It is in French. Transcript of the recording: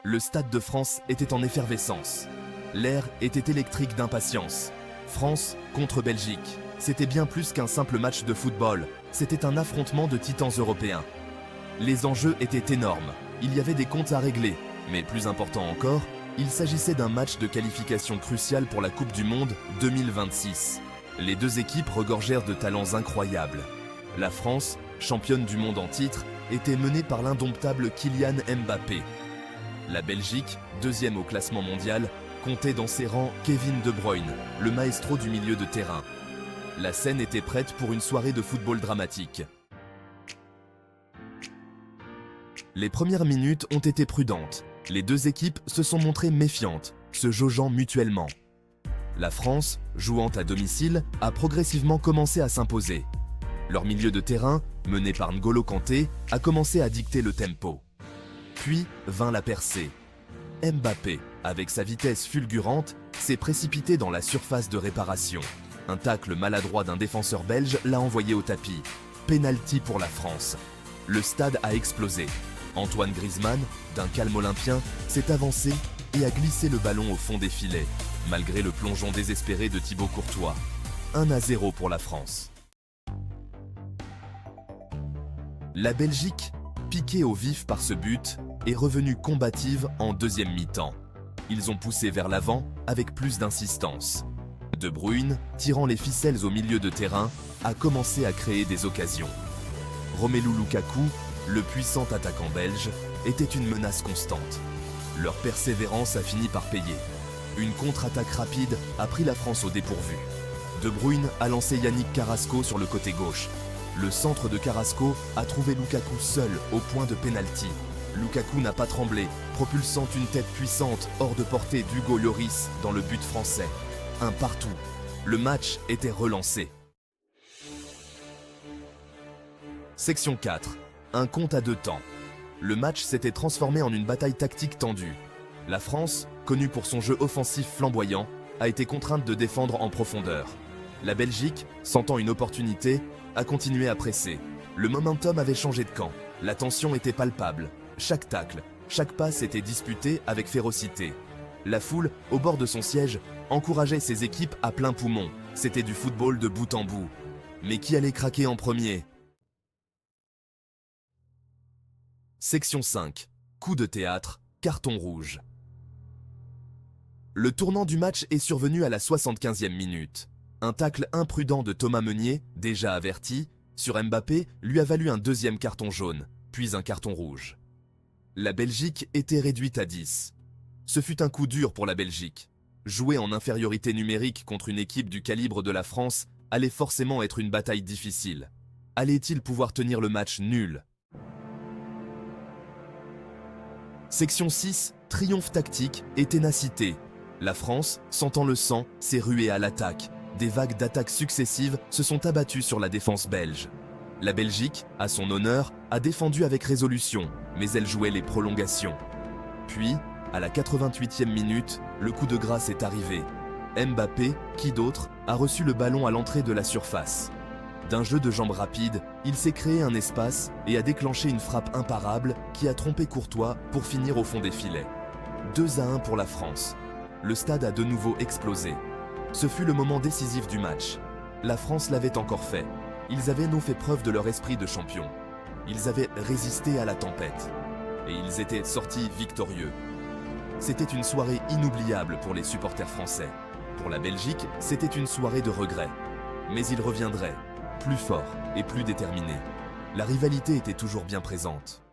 Le Stade de France était en effervescence. L'air était électrique d'impatience. France contre Belgique. C'était bien plus qu'un simple match de football. C'était un affrontement de titans européens. Les enjeux étaient énormes. Il y avait des comptes à régler. Mais plus important encore, il s'agissait d'un match de qualification crucial pour la Coupe du Monde 2026. Les deux équipes regorgèrent de talents incroyables. La France, championne du monde en titre, était menée par l'indomptable Kylian Mbappé. La Belgique, deuxième au classement mondial, comptait dans ses rangs Kevin De Bruyne, le maestro du milieu de terrain. La scène était prête pour une soirée de football dramatique. Les premières minutes ont été prudentes. Les deux équipes se sont montrées méfiantes, se jaugeant mutuellement. La France, jouant à domicile, a progressivement commencé à s'imposer. Leur milieu de terrain, mené par N'Golo Kanté, a commencé à dicter le tempo. Puis vint la percée. Mbappé, avec sa vitesse fulgurante, s'est précipité dans la surface de réparation. Un tacle maladroit d'un défenseur belge l'a envoyé au tapis. Pénalty pour la France. Le stade a explosé. Antoine Griezmann, d'un calme olympien, s'est avancé et a glissé le ballon au fond des filets, malgré le plongeon désespéré de Thibaut Courtois. 1-0 pour la France. La Belgique, piquée au vif par ce but, est revenue combative en deuxième mi-temps. Ils ont poussé vers l'avant avec plus d'insistance. De Bruyne, tirant les ficelles au milieu de terrain, a commencé à créer des occasions. Romelu Lukaku, le puissant attaquant belge, était une menace constante. Leur persévérance a fini par payer. Une contre-attaque rapide a pris la France au dépourvu. De Bruyne a lancé Yannick Carrasco sur le côté gauche. Le centre de Carrasco a trouvé Lukaku seul au point de pénalty. Lukaku n'a pas tremblé, propulsant une tête puissante hors de portée d'Hugo Lloris dans le but français. Un partout. Le match était relancé. Section 4. Un compte à deux temps. Le match s'était transformé en une bataille tactique tendue. La France, connue pour son jeu offensif flamboyant, a été contrainte de défendre en profondeur. La Belgique, sentant une opportunité, a continué à presser. Le momentum avait changé de camp. La tension était palpable. Chaque tacle, chaque passe était disputée avec férocité. La foule, au bord de son siège, encourageait ses équipes à plein poumon. C'était du football de bout en bout. Mais qui allait craquer en premier ? Section 5. Coup de théâtre, carton rouge. Le tournant du match est survenu à la 75e minute. Un tacle imprudent de Thomas Meunier, déjà averti, sur Mbappé lui a valu un deuxième carton jaune, puis un carton rouge. La Belgique était réduite à 10. Ce fut un coup dur pour la Belgique. Jouer en infériorité numérique contre une équipe du calibre de la France allait forcément être une bataille difficile. Allait-il pouvoir tenir le match nul ? Section 6, triomphe tactique et ténacité. La France, sentant le sang, s'est ruée à l'attaque. Des vagues d'attaques successives se sont abattues sur la défense belge. La Belgique, à son honneur, a défendu avec résolution, mais elle jouait les prolongations. Puis, à la 88e minute, le coup de grâce est arrivé. Mbappé, qui d'autre, a reçu le ballon à l'entrée de la surface. D'un jeu de jambes rapide, il s'est créé un espace et a déclenché une frappe imparable qui a trompé Courtois pour finir au fond des filets. 2-1 pour la France. Le stade a de nouveau explosé. Ce fut le moment décisif du match. La France l'avait encore fait. Ils avaient fait preuve de leur esprit de champion. Ils avaient résisté à la tempête. Et ils étaient sortis victorieux. C'était une soirée inoubliable pour les supporters français. Pour la Belgique, c'était une soirée de regret. Mais ils reviendraient, plus forts et plus déterminés. La rivalité était toujours bien présente.